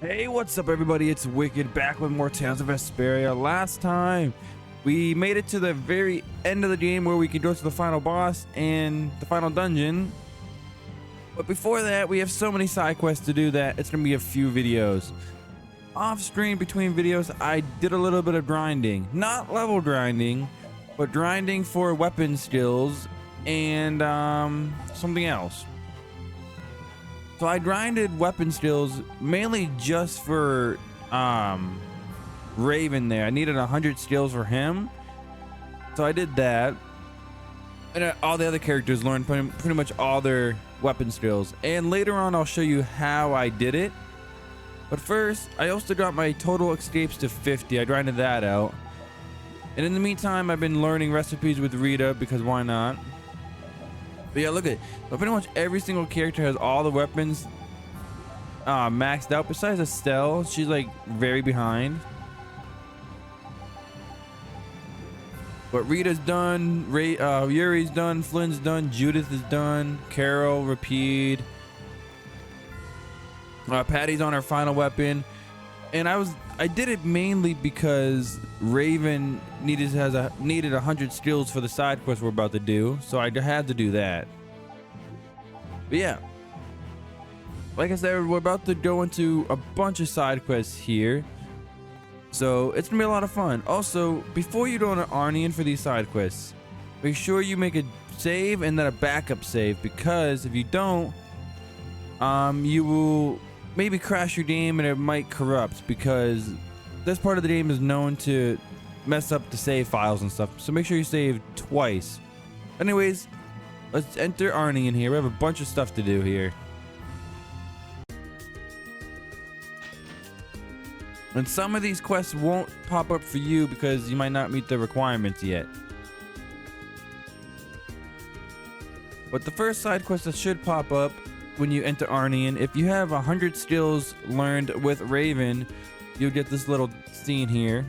Hey, what's up, everybody? It's Wicked back with more Tales of Vesperia. Last time, we made it to the very end of the game where we could go to the final boss and the final dungeon. But before that, we have so many side quests to do that it's going to be a few videos. Off screen between videos, I did a little bit of grinding. Not level grinding, but grinding for weapon skills and something else. So I grinded weapon skills mainly just for Raven there. I needed 100 skills for him. So I did that. And all the other characters learned pretty much all their weapon skills. And later on, I'll show you how I did it. But first, I also got my total escapes to 50. I grinded that out. And in the meantime, I've been learning recipes with Rita because why not? But yeah, look at it. So pretty much every single character has all the weapons maxed out besides Estelle. She's like very behind. But Rita's done, Yuri's done, Flynn's done, Judith is done, Carol, Rapide. Patty's on her final weapon. And I did it mainly because Raven needed 100 skills for the side quest we're about to do, so I had to do that. But yeah, like I said, we're about to go into a bunch of side quests here, so it's gonna be a lot of fun. Also, before you go to Arnian for these side quests, make sure you make a save and then a backup save, because if you don't, you will maybe crash your game and it might corrupt, because this part of the game is known to mess up the save files and stuff. So make sure you save twice. Anyways, let's enter Arnie in here. We have a bunch of stuff to do here. And some of these quests won't pop up for you because you might not meet the requirements yet. But the first side quest that should pop up when you enter Arnian, if you have 100 skills learned with Raven, you'll get this little scene here.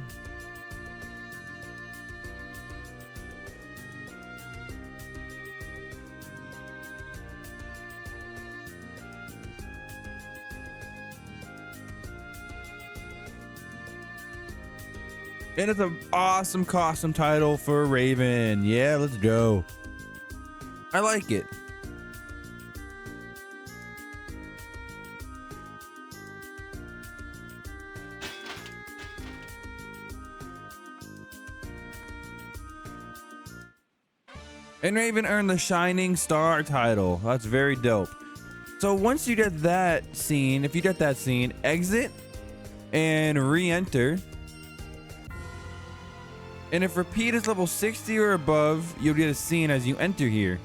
And it's an awesome custom title for Raven. Yeah, let's go. I like it. And Raven earned the Shining Star title. That's very dope. So once you get that scene, if you get that scene, exit and re-enter. And if Repeat is level 60 or above, you'll get a scene as you enter here.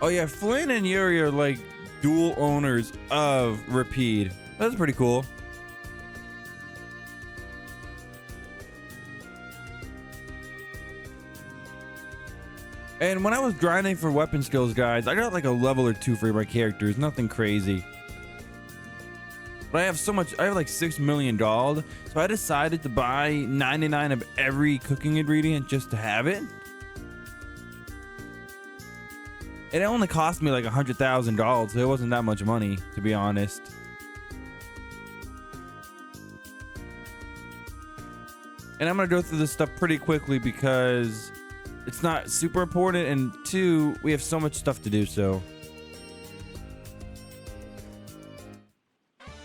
Oh yeah, Flynn and Yuri are like dual owners of Rapide. That's pretty cool. And when I was grinding for weapon skills, guys, I got like a level or 2 for my characters. Nothing crazy. But I have so much, I have like 6 million gold. So I decided to buy 99 of every cooking ingredient just to have it. It only cost me like $100,000, so it wasn't that much money, to be honest. And I'm gonna go through this stuff pretty quickly because it's not super important, and 2, we have so much stuff to do, so.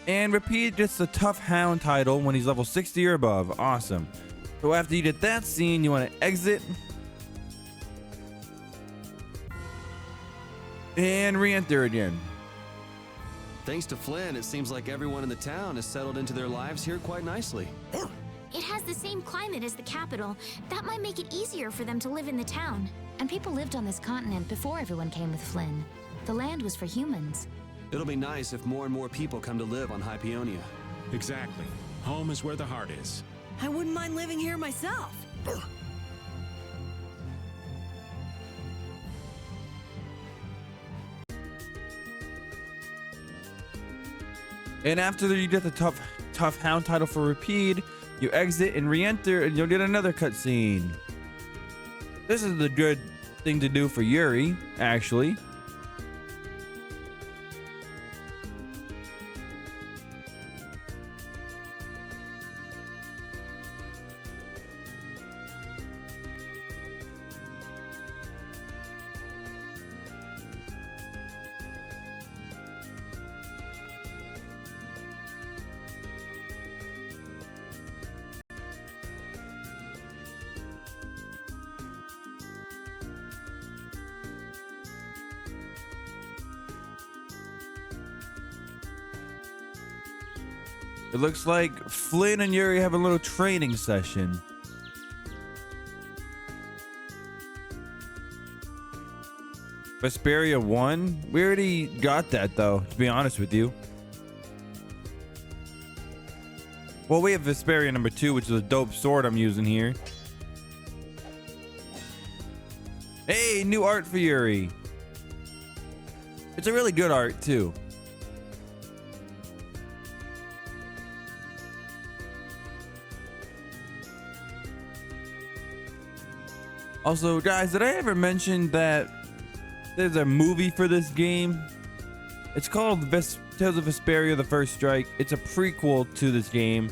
And Repeat gets the Tough Hound title when he's level 60 or above. Awesome. So after you get that scene, you want to exit. And re-enter again. Thanks to Flynn, it seems like everyone in the town has settled into their lives here quite nicely. It has the same climate as the capital. That might make it easier for them to live in the town. And people lived on this continent before everyone came with Flynn. The land was for humans. It'll be nice if more and more people come to live on High Peonia. Exactly. Home is where the heart is. I wouldn't mind living here myself. And after you get the tough hound title for repeat, you exit and re-enter, and you'll get another cutscene. This is the good thing to do for Yuri, actually. It looks like Flynn and Yuri have a little training session. Vesperia 1? We already got that though, to be honest with you. Well, we have Vesperia number 2, which is a dope sword I'm using here. Hey, new art for Yuri. It's a really good art too. Also, guys, did I ever mention that there's a movie for this game? It's called Tales of Vesperia: The First Strike. It's a prequel to this game.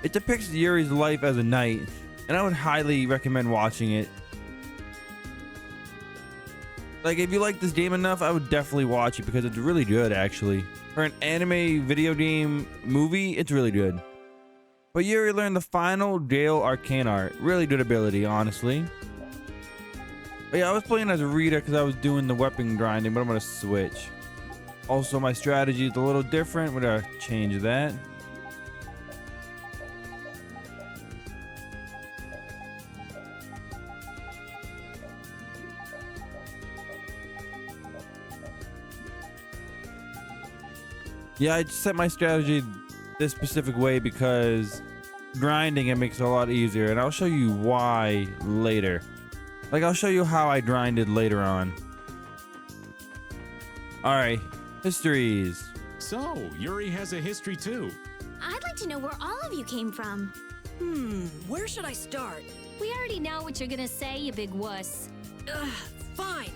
It depicts Yuri's life as a knight, and I would highly recommend watching it. Like, if you like this game enough, I would definitely watch it because it's really good, actually. For an anime video game movie, it's really good. But Yuri learned the final Gale Arcane art. Really good ability, honestly. But yeah, I was playing as Rita because I was doing the weapon grinding, but I'm going to switch. Also, my strategy is a little different. We're going to change that. Yeah, I set my strategy this specific way because grinding it makes it a lot easier, and I'll show you why later. Like, I'll show you how I grinded later on. Alright, histories. So, Yuri has a history too. I'd like to know where all of you came from. Where should I start? We already know what you're gonna say, you big wuss. Fine.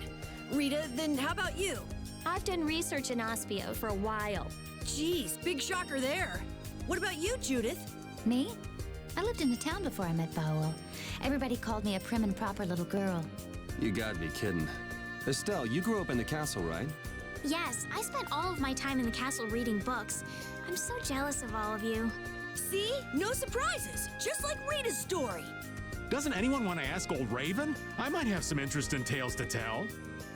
Rita, then how about you? I've done research in Aspia for a while. Jeez, big shocker there. What about you, Judith? Me? I lived in the town before I met Bowel. Everybody called me a prim and proper little girl. You gotta be kidding. Estelle, you grew up in the castle, right? Yes, I spent all of my time in the castle reading books. I'm so jealous of all of you. See? No surprises. Just like Rita's story. Doesn't anyone want to ask old Raven? I might have some interest in tales to tell.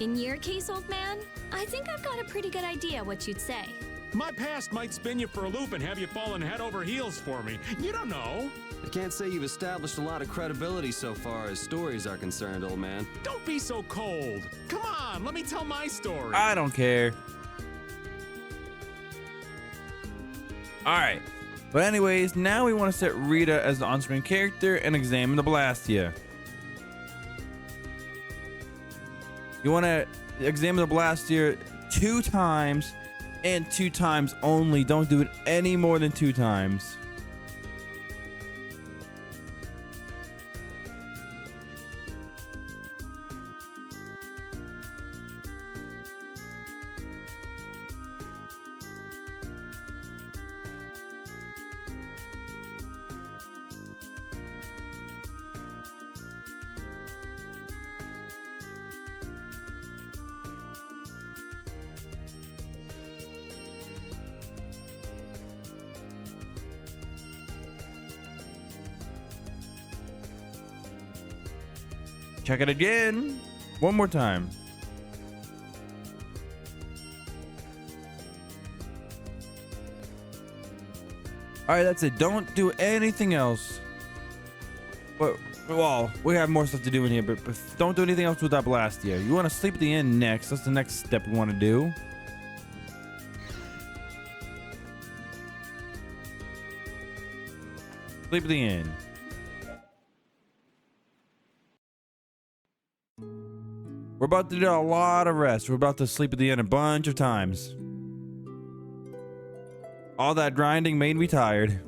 In your case, old man, I think I've got a pretty good idea what you'd say. My past might spin you for a loop and have you falling head over heels for me. You don't know. I can't say you've established a lot of credibility so far as stories are concerned, old man. Don't be so cold. Come on, let me tell my story. I don't care. Alright. But anyways, now we want to set Rita as the on-screen character and examine the Blastia. You want to examine the Blastia 2 times and 2 times only. Don't do it any more than 2 times. Check it again. One more time. All right, that's it. Don't do anything else. But, well, we have more stuff to do in here, but don't do anything else with that Blastia. You want to sleep at the end next. That's the next step we want to do. Sleep at the end. We're about to do a lot of rest. We're about to sleep at the end a bunch of times. All that grinding made me tired.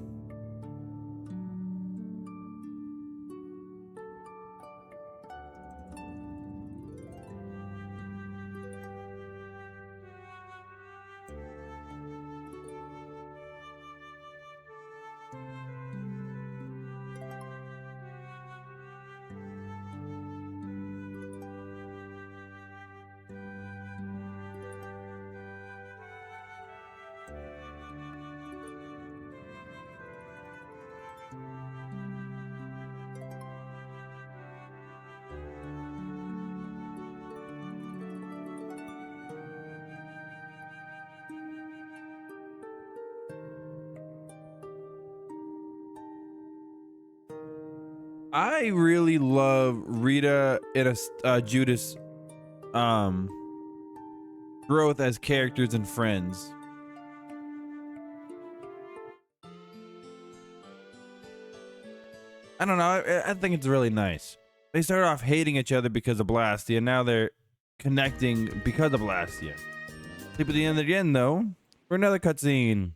I really love Rita and Judas growth as characters and friends. I don't know. I think it's really nice. They started off hating each other because of Blastia, and now they're connecting because of Blastia. Sleep at the end again, though, for another cutscene.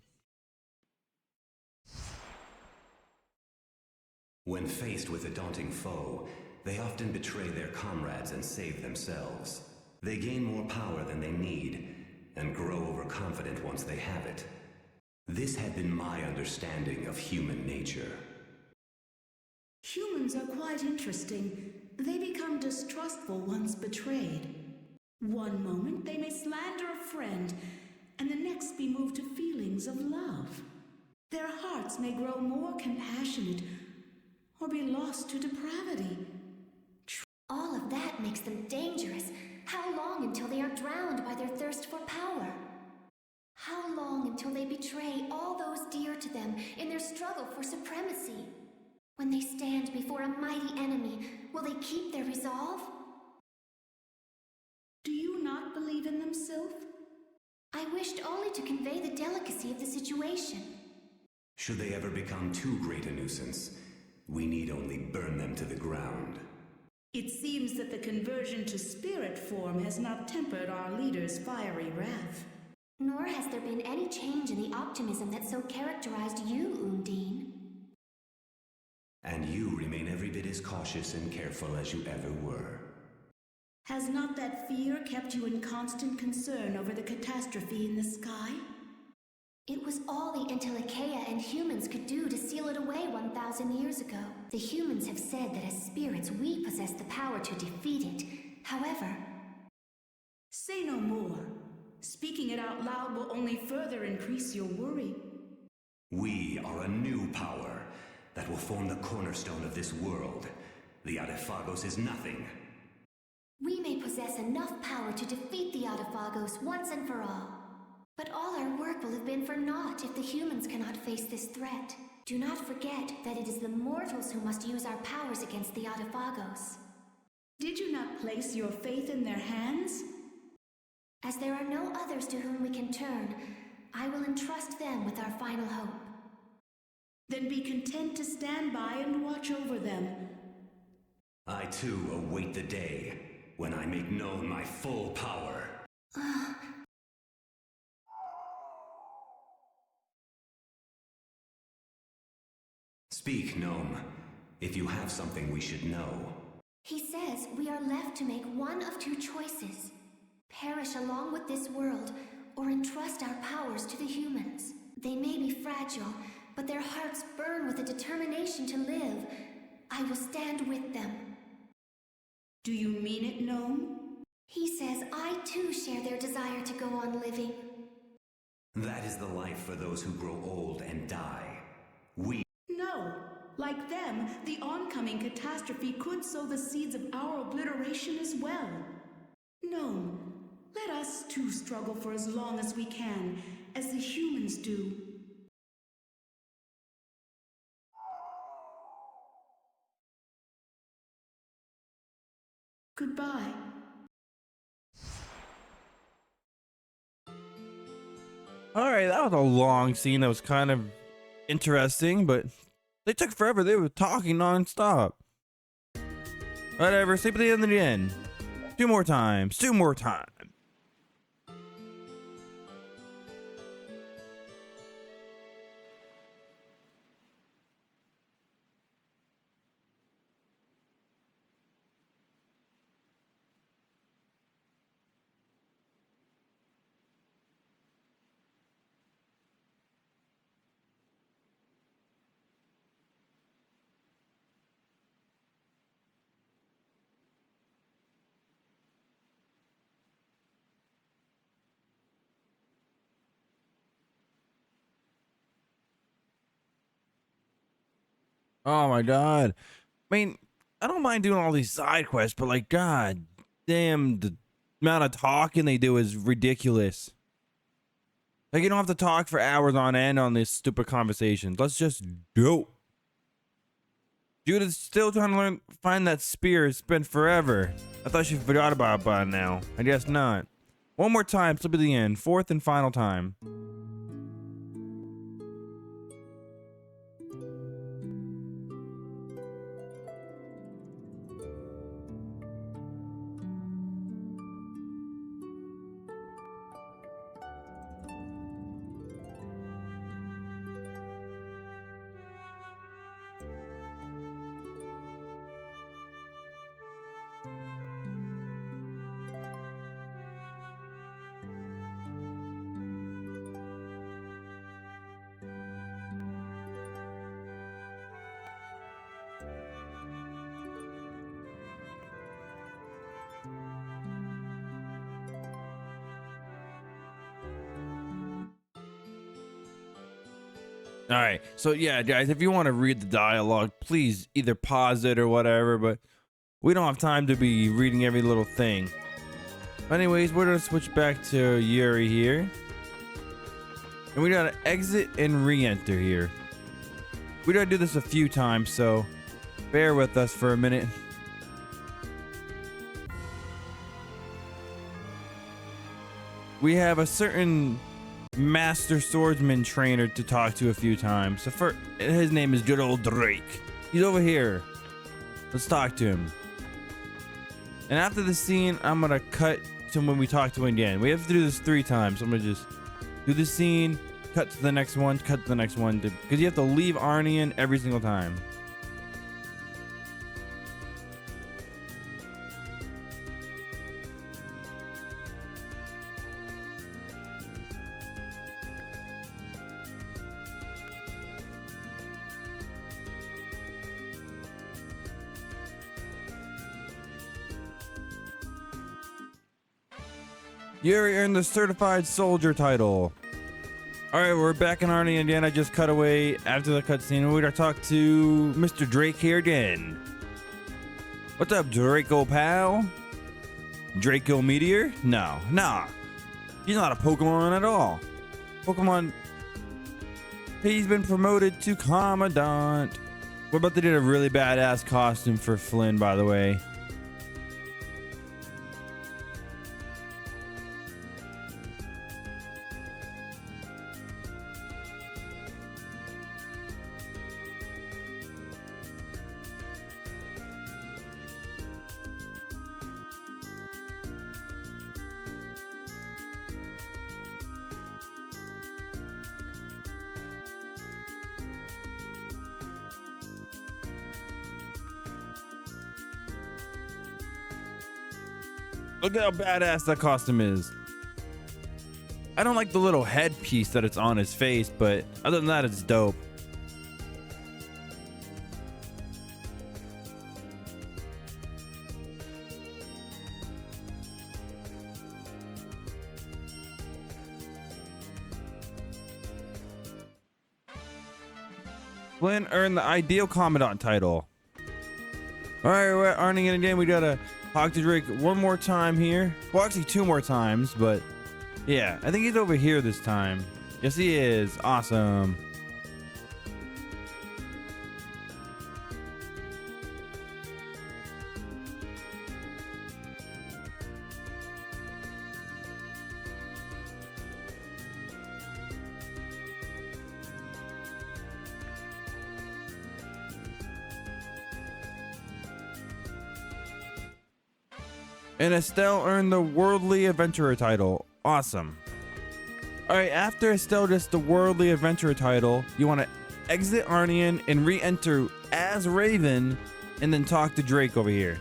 When faced with a daunting foe, they often betray their comrades and save themselves. They gain more power than they need, and grow overconfident once they have it. This had been my understanding of human nature. Humans are quite interesting. They become distrustful once betrayed. One moment they may slander a friend, and the next be moved to feelings of love. Their hearts may grow more compassionate, or be lost to depravity. All of that makes them dangerous. How long until they are drowned by their thirst for power? How long until they betray all those dear to them in their struggle for supremacy? When they stand before a mighty enemy, will they keep their resolve? Do you not believe in them, Sylph? I wished only to convey the delicacy of the situation. Should they ever become too great a nuisance, we need only burn them to the ground. It seems that the conversion to spirit form has not tempered our leader's fiery wrath. Nor has there been any change in the optimism that so characterized you, Undine. And you remain every bit as cautious and careful as you ever were. Has not that fear kept you in constant concern over the catastrophe in the sky? It was all the Entelecheia and humans could do to seal it away 1,000 years ago. The humans have said that as spirits we possess the power to defeat it. However... Say no more. Speaking it out loud will only further increase your worry. We are a new power that will form the cornerstone of this world. The Adephagos is nothing. We may possess enough power to defeat the Adephagos once and for all. But all our work will have been for naught if the humans cannot face this threat. Do not forget that it is the mortals who must use our powers against the Adephagos. Did you not place your faith in their hands? As there are no others to whom we can turn, I will entrust them with our final hope. Then be content to stand by and watch over them. I too await the day when I make known my full power. Speak, Gnome. If you have something we should know. He says we are left to make one of two choices. Perish along with this world, or entrust our powers to the humans. They may be fragile, but their hearts burn with a determination to live. I will stand with them. Do you mean it, Gnome? He says I too share their desire to go on living. That is the life for those who grow old and die. No. Like them, the oncoming catastrophe could sow the seeds of our obliteration as well. Gnome, let us too struggle for as long as we can, as the humans do. Goodbye. All right, that was a long scene that was kind of interesting, but they took forever. They were talking nonstop. Whatever, sleep at the end of the end. Two more times. Oh my god. I mean, I don't mind doing all these side quests, but like, god damn, the amount of talking they do is ridiculous. Like, you don't have to talk for hours on end on this stupid conversation. Let's just go. Judith's still trying to find that spear. It's been forever. I thought she forgot about it by now. I guess not. One more time, slip at the end. Fourth and final time. All right. So yeah, guys, if you want to read the dialogue, please either pause it or whatever, but we don't have time to be reading every little thing. Anyways, we're gonna switch back to Yuri here. And we gotta exit and re-enter here. We gotta do this a few times, so bear with us for a minute. We have a certain master swordsman trainer to talk to a few times. So first, his name is good old Drake. He's over here. Let's talk to him. And after the scene, I'm gonna cut to when we talk to him again. We have to do this 3 times. I'm gonna just do the scene, cut to the next one, cut to the next one, because you have to leave Arnian every single time. Yuri earned the certified soldier title. All right, we're back in Arnie again. I just cut away after the cutscene. We're gonna talk to Mr. Drake here again. What's up, Draco pal? Draco Meteor? No, nah. He's not a Pokemon at all. Pokemon. He's been promoted to Commandant. We're about to do a really badass costume for Flynn, by the way. Look at how badass that costume is. I don't like the little headpiece that it's on his face, but other than that, it's dope. Flynn earned the Ideal Commandant title. Alright, we're at Arnie again. We gotta talk to Drake one more time here. Well, actually 2 more times, but yeah, I think he's over here this time. Yes, he is. Awesome. And Estelle earned the Worldly Adventurer title. Awesome. Alright, after Estelle gets the Worldly Adventurer title, you want to exit Arnian and re-enter as Raven, and then talk to Drake over here.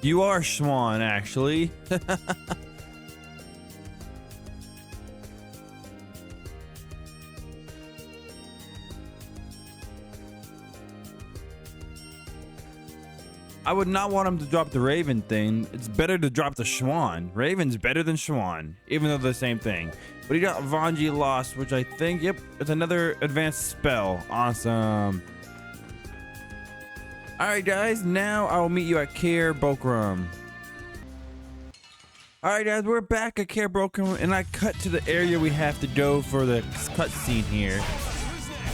You are Schwan, actually. I would not want him to drop the Raven thing. It's better to drop the Schwan. Raven's better than Schwan, even though they're the same thing. But he got Vanji Lost, which I think, yep, it's another advanced spell. Awesome. Alright guys, now I will meet you at Care Bokram. Alright guys, we're back at Care Bokram, and I cut to the area we have to go for the cutscene here.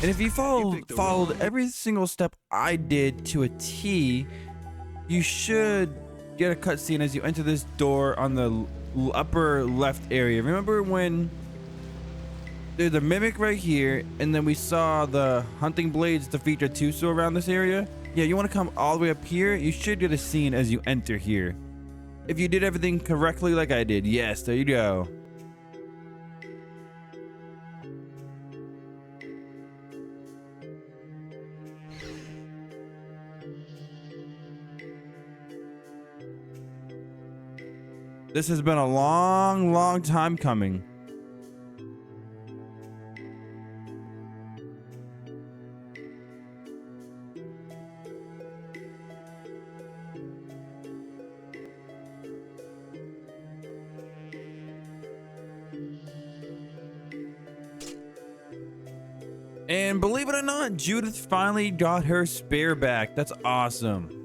And if you followed every single step I did to a T, you should get a cutscene as you enter this door on the upper left area. Remember when there's a mimic right here, and then we saw the hunting blades defeat Tuso around this area? Yeah, you want to come all the way up here. You should get a scene as you enter here. If you did everything correctly like I did. Yes, there you go. This has been a long time coming. And believe it or not, Judith finally got her spear back. That's awesome.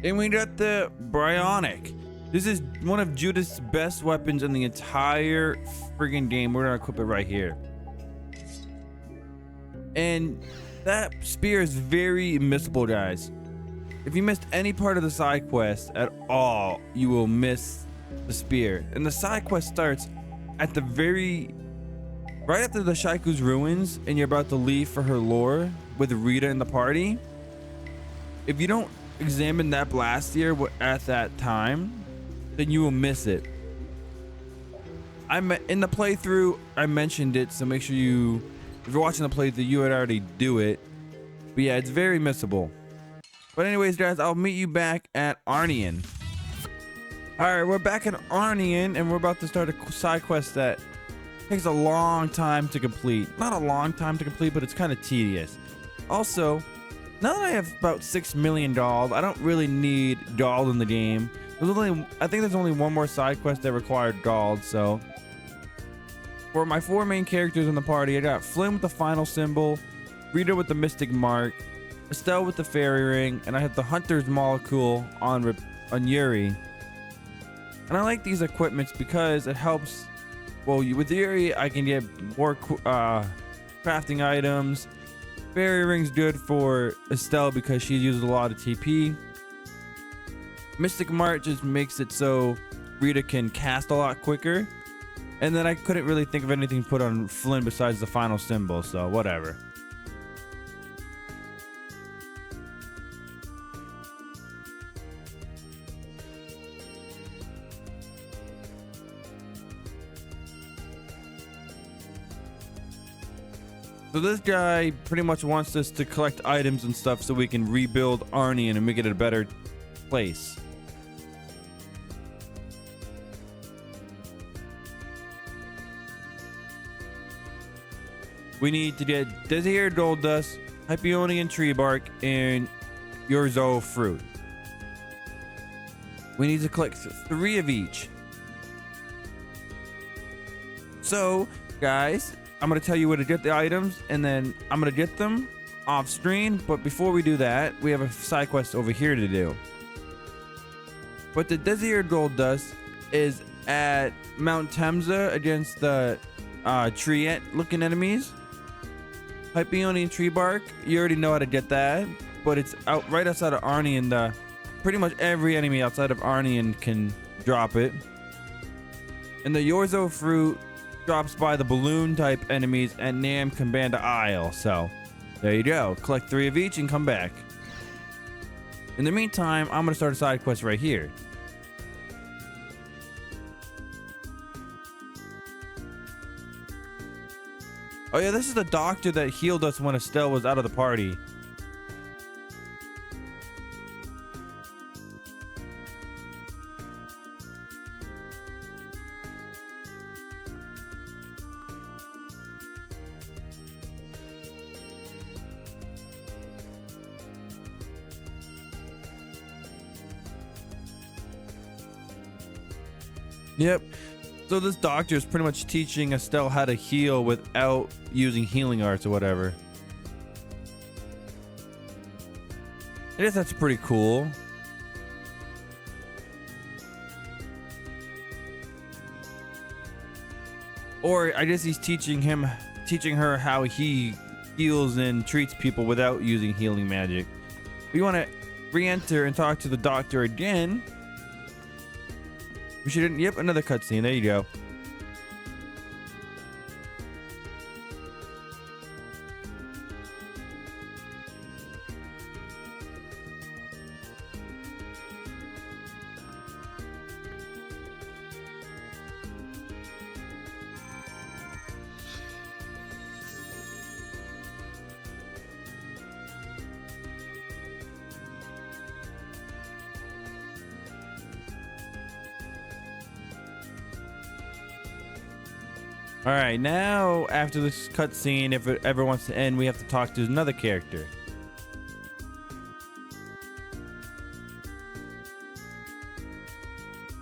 And we got the Bryonic. This is one of Judith's best weapons in the entire friggin' game. We're gonna equip it right here. And that spear is very missable, guys. If you missed any part of the side quest at all, you will miss the spear. And the side quest starts at the right after the Shaiku's ruins, and you're about to leave for her lore with Rita in the party. If you don't examine that blastier at that time, then you will miss it. In the playthrough, I mentioned it, so make sure if you're watching the playthrough, you would already do it. But yeah, it's very missable. But anyways, guys, I'll meet you back at Arnian. Alright, we're back at Arnian, and we're about to start a side quest that takes a long time to complete. Not a long time to complete, but it's kind of tedious. Also, now that I have about 6 million gold, I don't really need gold in the game. I think there's only one more side quest that required gold, so. For my 4 main characters in the party, I got Flynn with the final symbol, Rita with the mystic mark, Estelle with the fairy ring, and I have the hunter's molecule on Yuri. And I like these equipments because it helps. Well, with Yuri, I can get more crafting items. Fairy ring's good for Estelle because she uses a lot of TP. Mystic Mark just makes it so Rita can cast a lot quicker. And then I couldn't really think of anything to put on Flynn besides the final symbol, so whatever. So this guy pretty much wants us to collect items and stuff so we can rebuild Arnian and make it a better place. We need to get Desert Gold Dust, Hyperionian Tree Bark, and Yorzo Fruit. We need to collect 3 of each. So, guys, I'm going to tell you where to get the items, and then I'm going to get them off screen. But before we do that, we have a side quest over here to do. But the Desert Gold Dust is at Mount Temza against the tree-looking enemies. Hyperionian Tree Bark, you already know how to get that, but it's out right outside of Arnian. Pretty much every enemy outside of Arnian can drop it. And the Yorzo Fruit drops by the balloon type enemies at Nam Kambanda Isle. So there you go. Collect 3 of each and come back. In the meantime, I'm going to start a side quest right here. Oh yeah, this is the doctor that healed us when Estelle was out of the party. Yep. So this doctor is pretty much teaching Estelle how to heal without using healing arts or whatever. I guess that's pretty cool. Or I guess he's teaching her how he heals and treats people without using healing magic. We want to re-enter and talk to the doctor again. We should, yep, another cutscene. There you go. All right, now after this cutscene, if it ever wants to end, we have to talk to another character.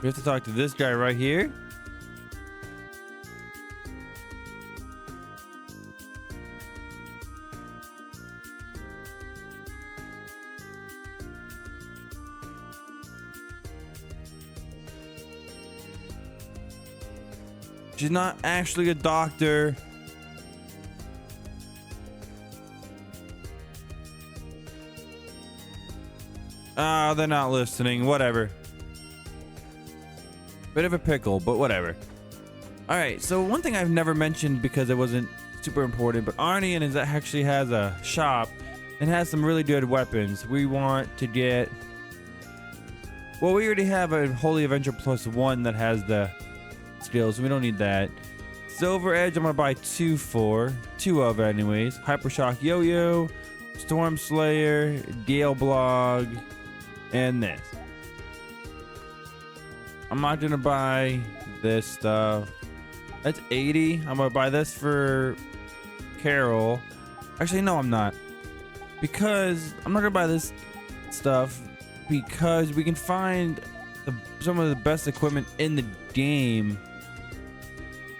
We have to talk to this guy right here. She's not actually a doctor. Ah, they're not listening. Whatever. Bit of a pickle, but whatever. All right, so one thing I've never mentioned because it wasn't super important, but Arnian is actually has a shop and has some really good weapons. We want to get... Well, we already have a Holy Avenger +1 that has the skills. We don't need that. Silver Edge, I'm gonna buy two of anyways. Hypershock Yo-Yo, Storm Slayer, Gale Blog, and this. I'm not gonna buy this stuff. That's 80. I'm gonna buy this for Carol. Actually, no, I'm not. Because I'm not gonna buy this stuff because we can find some of the best equipment in the game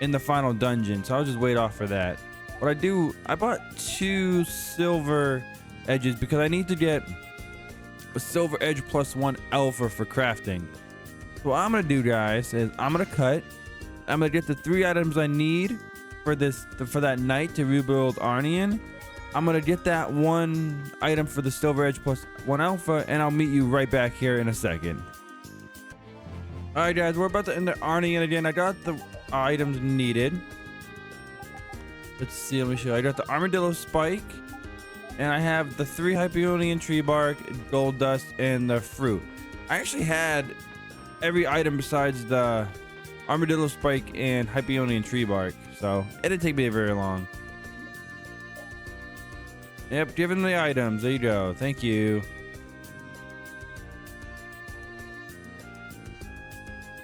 in the final dungeon, so I'll just wait off for that. What I bought 2 silver edges because I need to get a silver edge +1 alpha for crafting. So what I'm gonna do, guys, is I'm gonna get the 3 items I need for that night to rebuild Arnian. I'm gonna get that 1 item for the silver edge +1 alpha, and I'll meet you right back here in a second. All right, guys, we're about to enter Arnian again. I got the items needed. Let's see, let me show you. I got the armadillo spike, and I have the 3 Hyperionian tree bark, gold dust, and the fruit. I actually had every item besides the armadillo spike and Hyperionian tree bark, so it didn't take me very long. Yep, given the items. There you go. Thank you.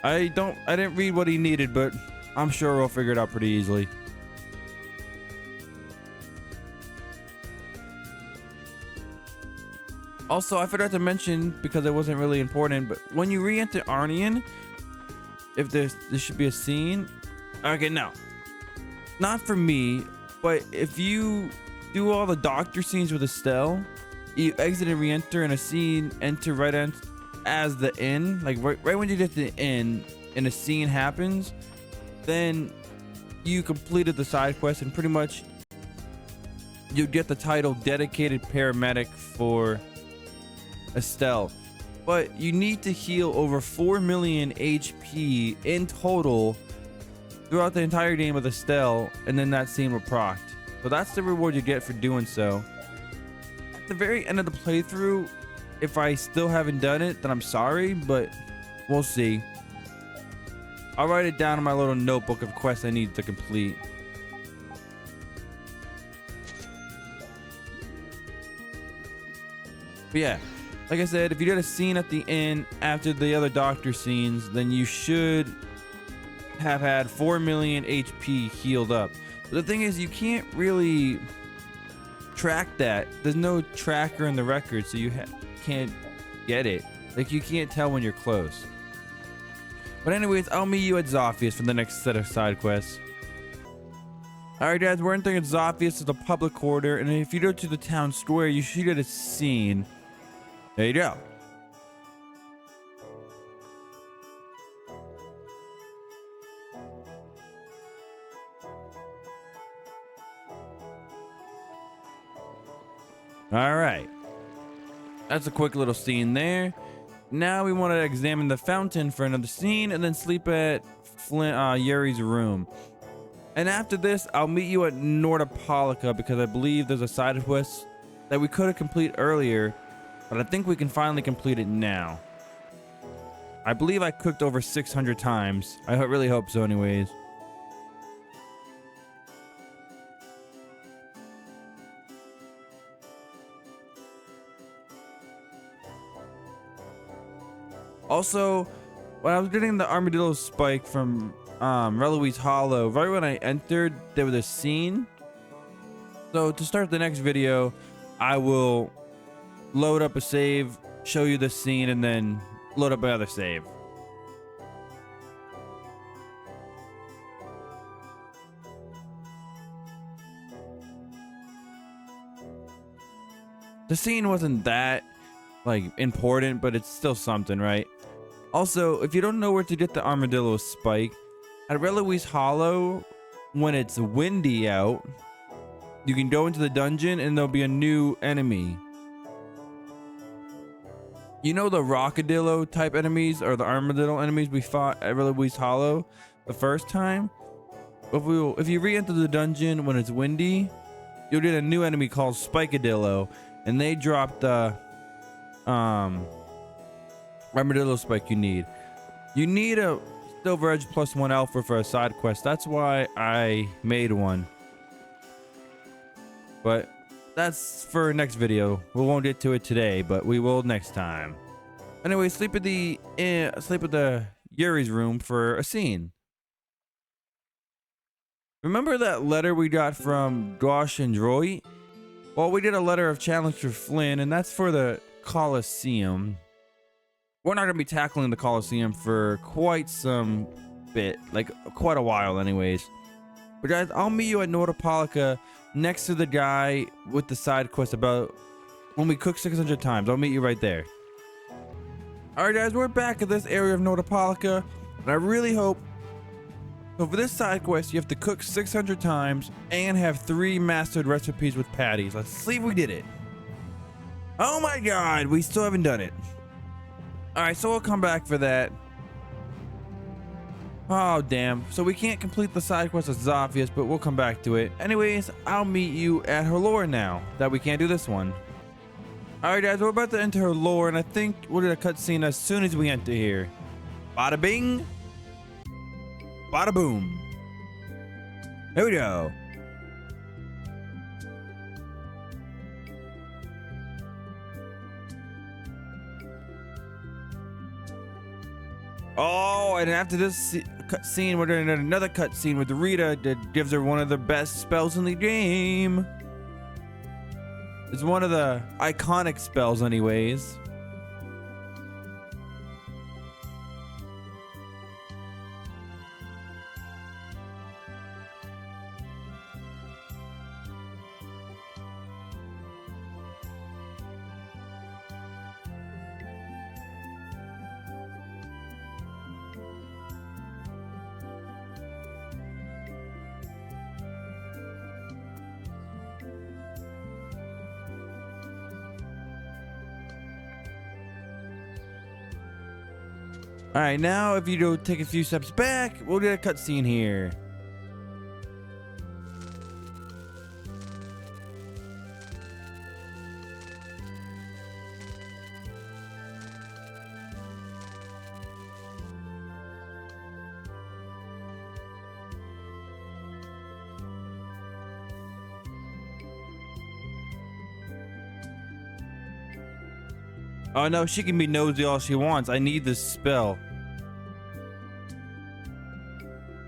I didn't read what he needed, but I'm sure we'll figure it out pretty easily. Also, I forgot to mention, because it wasn't really important, but when you re-enter Arnian, if there should be a scene. Okay, no. Not for me, but if you do all the doctor scenes with Estelle, you exit and re-enter in a scene, enter right as the inn, like right when you get to the inn and a scene happens, then you completed the side quest and pretty much you get the title dedicated paramedic for Estelle. But you need to heal over 4 million HP in total throughout the entire game with Estelle, and then that scene will proc. So that's the reward you get for doing so. At the very end of the playthrough, if I still haven't done it, then I'm sorry, but we'll see. I'll write it down in my little notebook of quests I need to complete. But yeah, like I said, if you did a scene at the end after the other doctor scenes, then you should have had 4 million HP healed up. But the thing is, you can't really track that. There's no tracker in the record, so you can't get it. Like, you can't tell when you're close. But anyways, I'll meet you at Zophius for the next set of side quests. Alright guys, we're entering Zophius as a public quarter, and if you go to the town square, you should get a scene. There you go. Alright. That's a quick little scene there. Now we want to examine the fountain for another scene and then sleep at Yuri's room. And after this, I'll meet you at Nordopolica because I believe there's a side quest that we could have completed earlier, but I think we can finally complete it now. I believe I cooked over 600 times. I really hope so anyways. Also, when I was getting the armadillo spike from Reloise Hollow, right when I entered, there was a scene. So to start the next video, I will load up a save, show you the scene, and then load up another save. The scene wasn't that important, but it's still something, right? Also, if you don't know where to get the armadillo spike, at Reloise Hollow, when it's windy out, you can go into the dungeon and there'll be a new enemy. You know the rockadillo type enemies or the armadillo enemies we fought at Reloise Hollow the first time? If you re-enter the dungeon when it's windy, you'll get a new enemy called Spikadillo, and they drop the armadillo spike you need. You need a Silver Edge +1 alpha for a side quest. That's why I made one. But that's for next video. We won't get to it today, but we will next time. Anyway, sleep at the Yuri's room for a scene. Remember that letter we got from Gosh and Droid? Well, we did a letter of challenge for Flynn, and that's for the Colosseum. We're not going to be tackling the Colosseum for quite some bit, like quite a while anyways. But guys, I'll meet you at Nordopolica next to the guy with the side quest about when we cook 600 times. I'll meet you right there. Alright guys, we're back at this area of Nordopolica, and I really hope, so for this side quest, you have to cook 600 times and have 3 mastered recipes with patties. Let's see if we did it. Oh my god, we still haven't done it. Alright, so we'll come back for that. Oh, damn. So we can't complete the side quest as Zophius, but we'll come back to it. Anyways, I'll meet you at her lore now that we can't do this one. Alright guys, we're about to enter her lore, and I think we'll get a cutscene as soon as we enter here. Bada bing. Bada boom. Here we go. Oh, and after this cutscene, we're doing another cutscene with Rita that gives her one of the best spells in the game. It's one of the iconic spells anyways. All right, now if you go take a few steps back, we'll get a cutscene here. Oh no, she can be nosy all she wants. I need this spell.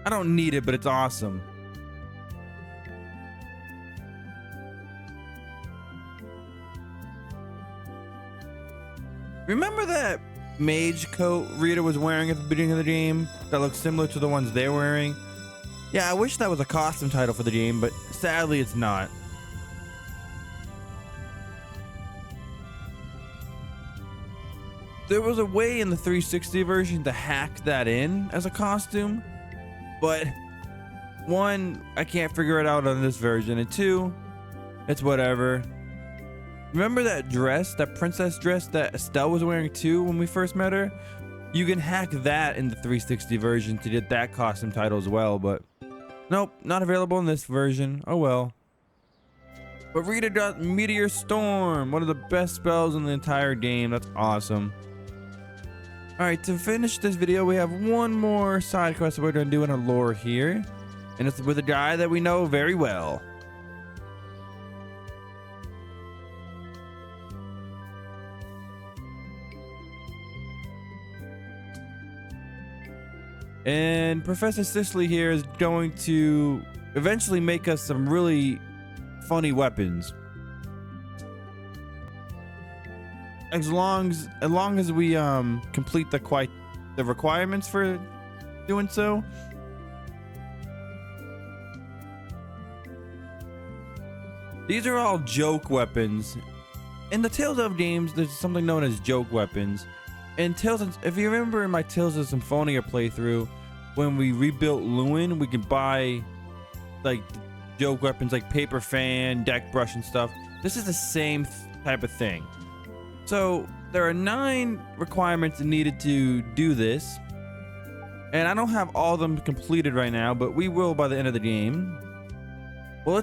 I don't need it, but it's awesome. Remember that mage coat Rita was wearing at the beginning of the game that looks similar to the ones they're wearing? Yeah, I wish that was a costume title for the game, but sadly it's not. There was a way in the 360 version to hack that in as a costume, but one, I can't figure it out on this version, and two, it's whatever. Remember that dress, that princess dress that Estelle was wearing too when we first met her? You can hack that in the 360 version to get that costume title as well, but nope, not available in this version. Oh well. But Rita got Meteor Storm, one of the best spells in the entire game. That's awesome. Alright, to finish this video, we have one more side quest that we're going to do in a lore here. And it's with a guy that we know very well. And Professor Sisley here is going to eventually make us some really funny weapons. As long as we complete the requirements for doing so. These are all joke weapons. In the Tales of games, there's something known as joke weapons. And if you remember in my Tales of Symphonia playthrough, when we rebuilt Lewin, we could buy like joke weapons like paper fan, deck brush, and stuff. This is the same type of thing. So there are 9 requirements needed to do this, and I don't have all of them completed right now, but we will by the end of the game. Well,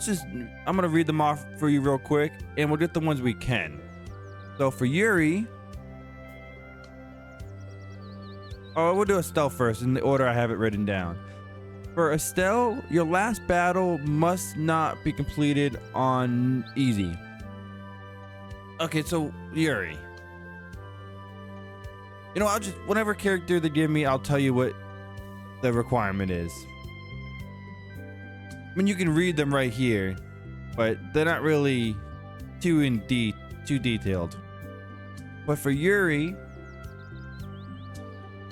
I'm gonna read them off for you real quick, and we'll get the ones we can. So for Yuri, we'll do Estelle first in the order I have it written down. For Estelle, your last battle must not be completed on easy. Okay, so Yuri. You know, whatever character they give me, I'll tell you what the requirement is. I mean, you can read them right here, but they're not really too detailed. But for Yuri,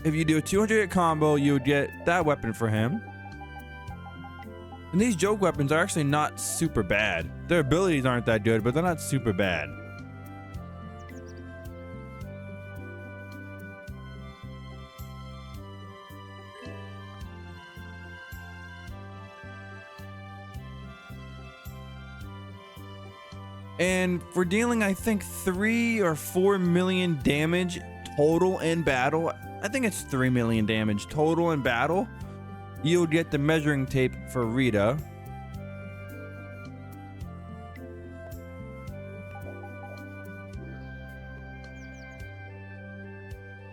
if you do a 200-hit combo, you would get that weapon for him. And these joke weapons are actually not super bad. Their abilities aren't that good, but they're not super bad. And for dealing, I think 3 or 4 million damage total in battle, I think it's 3 million damage total in battle, you'll get the measuring tape for Rita.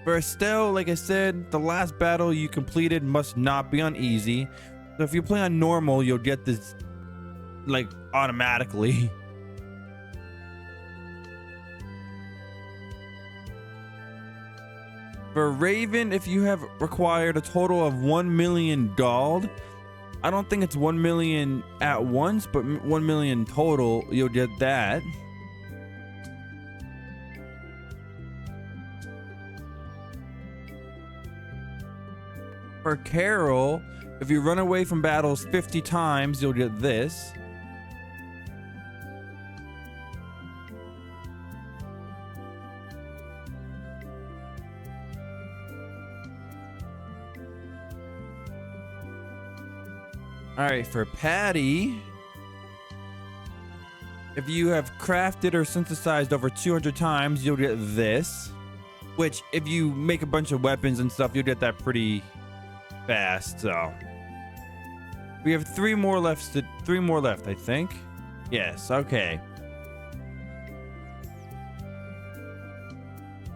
For Estelle, like I said, the last battle you completed must not be on easy. So if you play on normal, you'll get this like automatically. For Raven, if you have required a total of 1 million gold, I don't think it's 1 million at once, but 1 million total, you'll get that. For Carol, if you run away from battles 50 times, you'll get this. Alright, for Patty, if you have crafted or synthesized over 200 times, you'll get this. Which, if you make a bunch of weapons and stuff, you'll get that pretty fast, so. We have 3 more left, I think. Yes, okay.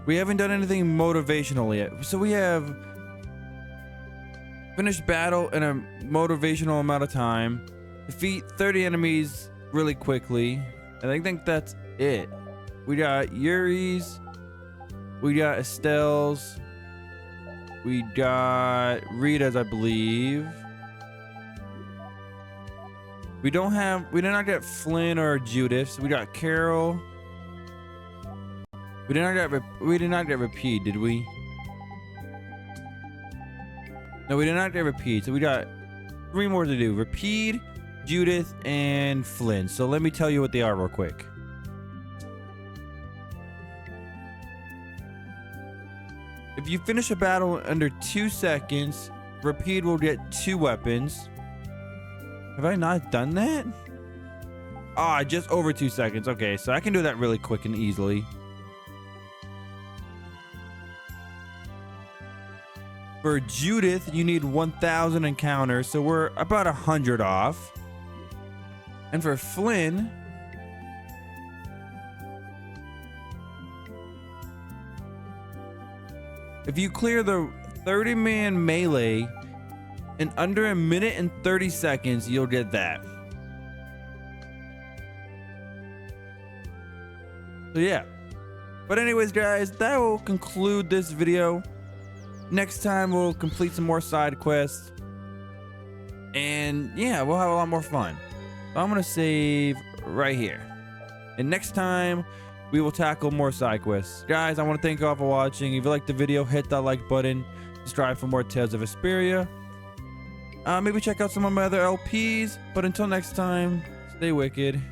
We haven't done anything motivational yet. So we have finished battle in a motivational amount of time. Defeat 30 enemies really quickly. And I think that's it. We got Yuri's We got Estelle's. We got Rita's, I believe. We did not get Flynn or Judith's. We got Carol. We did not get Repeat, did we? No, we did not get Repeat. So we got 3 more to do. Repeat, Judith, and Flynn. So let me tell you what they are real quick. If you finish a battle under 2 seconds, Repeat will get 2 weapons. Have I not done that? Ah, just over 2 seconds. Okay, so I can do that really quick and easily. For Judith, you need 1,000 encounters, so we're about 100 off. And for Flynn, if you clear the 30-man melee in under 1 minute and 30 seconds, you'll get that. So yeah. But anyways, guys, that will conclude this video. Next time we'll complete some more side quests. And yeah, we'll have a lot more fun. So I'm gonna save right here. And next time we will tackle more side quests. Guys, I want to thank you all for watching. If you liked the video, hit that like button. Subscribe for more Tales of Vesperia. Maybe check out some of my other LPs. But until next time, stay wicked.